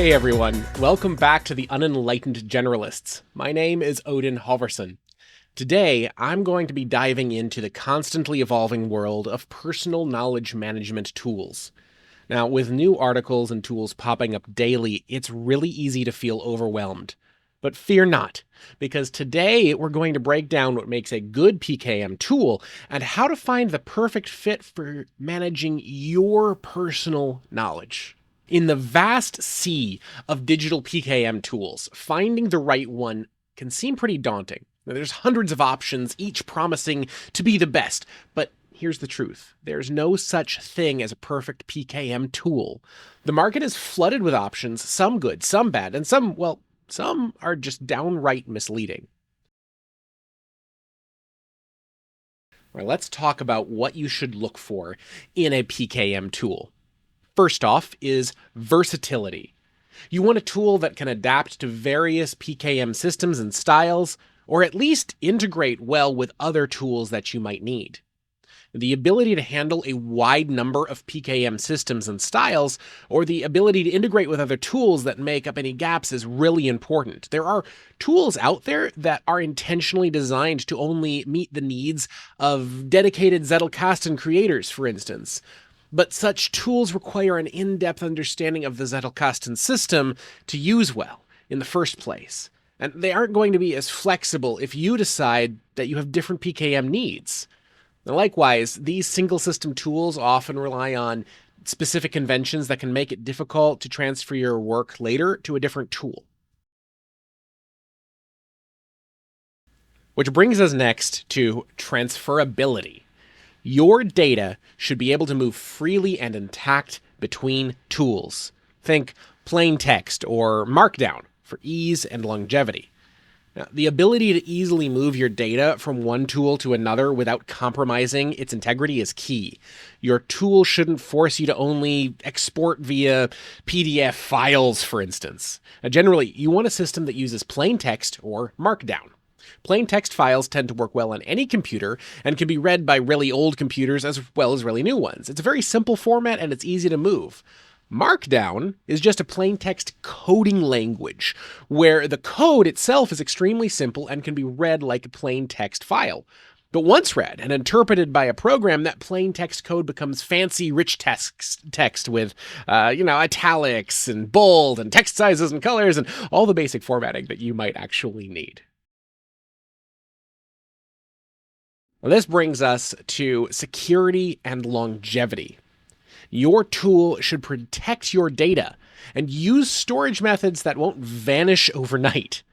Hey everyone, welcome back to the Unenlightened Generalists. My name is Odin Halverson. Today, I'm going to be diving into the constantly evolving world of personal knowledge management tools. Now, with new articles and tools popping up daily, it's really easy to feel overwhelmed. But fear not, because today we're going to break down what makes a good PKM tool and how to find the perfect fit for managing your personal knowledge. In the vast sea of digital PKM tools, finding the right one can seem pretty daunting. There's hundreds of options, each promising to be the best, but here's the truth. There's no such thing as a perfect PKM tool. The market is flooded with options, some good, some bad, and some are just downright misleading. All right, let's talk about what you should look for in a PKM tool. First off is versatility. You want a tool that can adapt to various PKM systems and styles, or at least integrate well with other tools that you might need. The ability to handle a wide number of PKM systems and styles, or the ability to integrate with other tools that make up any gaps is really important. There are tools out there that are intentionally designed to only meet the needs of dedicated Zettelkasten creators, for instance. But such tools require an in-depth understanding of the Zettelkasten system to use well in the first place. And they aren't going to be as flexible if you decide that you have different PKM needs. Now, likewise, these single system tools often rely on specific conventions that can make it difficult to transfer your work later to a different tool. Which brings us next to transferability. Your data should be able to move freely and intact between tools. Think plain text or Markdown for ease and longevity. Now, the ability to easily move your data from one tool to another without compromising its integrity is key. Your tool shouldn't force you to only export via PDF files, for instance. Now, generally, you want a system that uses plain text or Markdown. Plain text files tend to work well on any computer and can be read by really old computers as well as really new ones. It's a very simple format and it's easy to move. Markdown is just a plain text coding language where the code itself is extremely simple and can be read like a plain text file. But once read and interpreted by a program, that plain text code becomes fancy, rich text with, italics and bold and text sizes and colors and all the basic formatting that you might actually need. Well, this brings us to security and longevity. Your tool should protect your data and use storage methods that won't vanish overnight.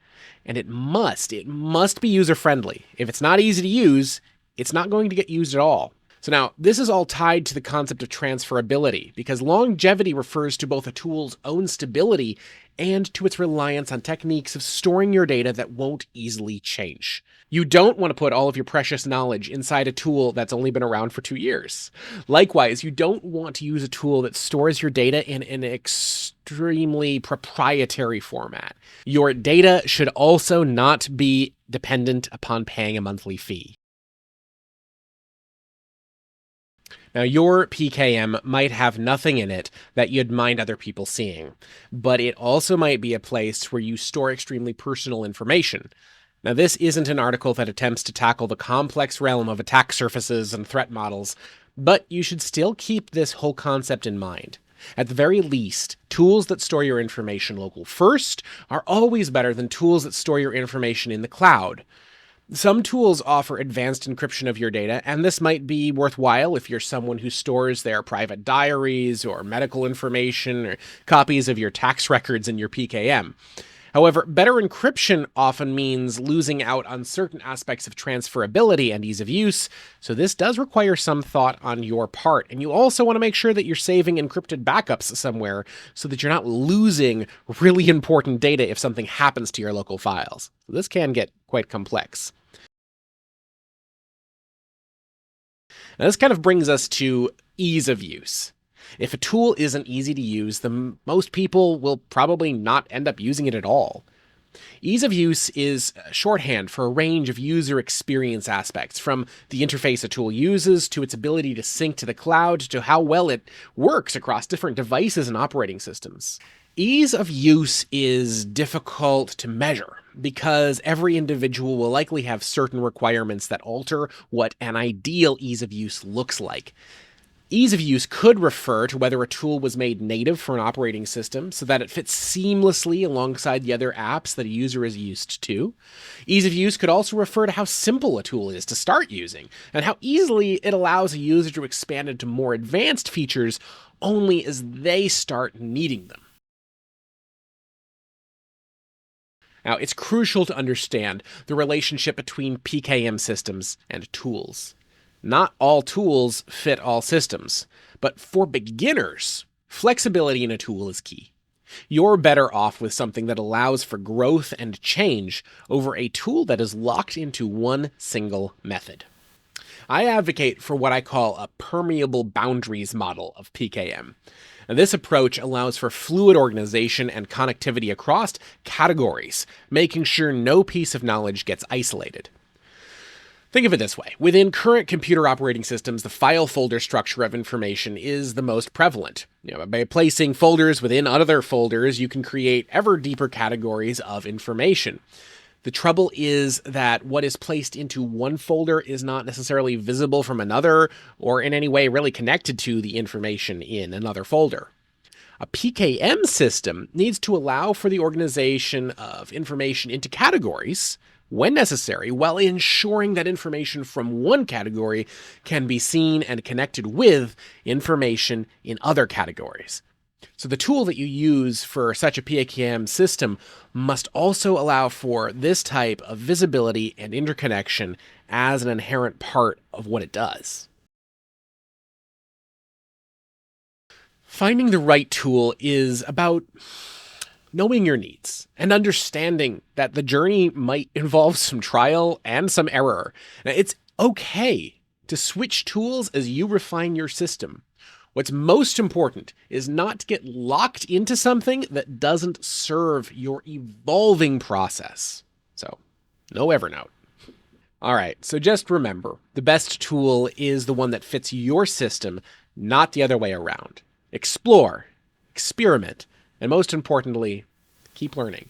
And it must be user-friendly. If it's not easy to use, it's not going to get used at all. So now, this is all tied to the concept of transferability, because longevity refers to both a tool's own stability and to its reliance on techniques of storing your data that won't easily change. You don't want to put all of your precious knowledge inside a tool that's only been around for 2 years. Likewise, you don't want to use a tool that stores your data in an extremely proprietary format. Your data should also not be dependent upon paying a monthly fee. Now, your PKM might have nothing in it that you'd mind other people seeing, but it also might be a place where you store extremely personal information. Now, this isn't an article that attempts to tackle the complex realm of attack surfaces and threat models, but you should still keep this whole concept in mind. At the very least, tools that store your information local first are always better than tools that store your information in the cloud. Some tools offer advanced encryption of your data, and this might be worthwhile if you're someone who stores their private diaries or medical information or copies of your tax records in your PKM. However, better encryption often means losing out on certain aspects of transferability and ease of use, so this does require some thought on your part. And you also want to make sure that you're saving encrypted backups somewhere so that you're not losing really important data if something happens to your local files. This can get quite complex. Now, this kind of brings us to ease of use. If a tool isn't easy to use, then most people will probably not end up using it at all. Ease of use is shorthand for a range of user experience aspects, from the interface a tool uses to its ability to sync to the cloud to how well it works across different devices and operating systems. Ease of use is difficult to measure because every individual will likely have certain requirements that alter what an ideal ease of use looks like. Ease of use could refer to whether a tool was made native for an operating system so that it fits seamlessly alongside the other apps that a user is used to. Ease of use could also refer to how simple a tool is to start using and how easily it allows a user to expand into more advanced features only as they start needing them. Now, it's crucial to understand the relationship between PKM systems and tools. Not all tools fit all systems, but for beginners, flexibility in a tool is key. You're better off with something that allows for growth and change over a tool that is locked into one single method. I advocate for what I call a permeable boundaries model of PKM. And this approach allows for fluid organization and connectivity across categories, making sure no piece of knowledge gets isolated. Think of it this way. Within current computer operating systems, the file folder structure of information is the most prevalent. By placing folders within other folders, you can create ever deeper categories of information. The trouble is that what is placed into one folder is not necessarily visible from another or in any way really connected to the information in another folder. A PKM system needs to allow for the organization of information into categories when necessary, while ensuring that information from one category can be seen and connected with information in other categories. So the tool that you use for such a PKM system must also allow for this type of visibility and interconnection as an inherent part of what it does. Finding the right tool is about knowing your needs and understanding that the journey might involve some trial and some error. Now, it's okay to switch tools as you refine your system. What's most important is not to get locked into something that doesn't serve your evolving process. So, no Evernote. All right, so just remember, the best tool is the one that fits your system, not the other way around. Explore, experiment, and most importantly, keep learning.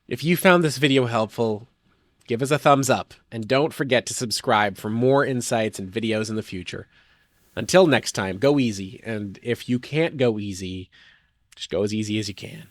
If you found this video helpful, give us a thumbs up, and don't forget to subscribe for more insights and videos in the future. Until next time, go easy, and if you can't go easy, just go as easy as you can.